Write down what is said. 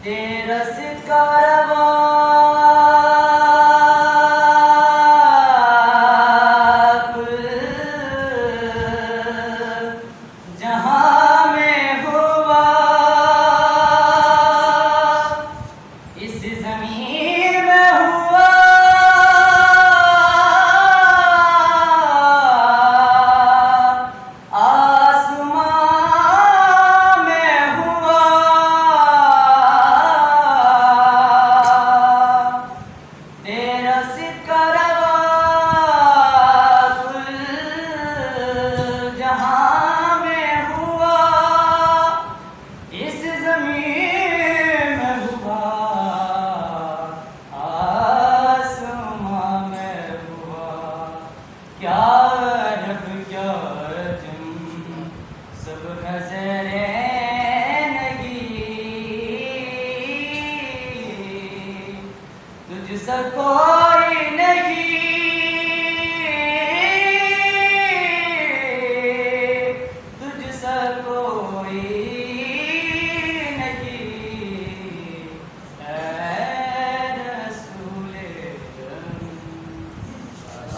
तेरा सिकारवा कुल जहां में हुआ, इस जमीन में हुआ, आसमां में हुआ, तेरा सिकारवा कुल जहां में हुआ, इस जमीन में हुआ, आसमां में हुआ। क्या रब क्या तुम सब नजरें तुझ सा कोई नहीं।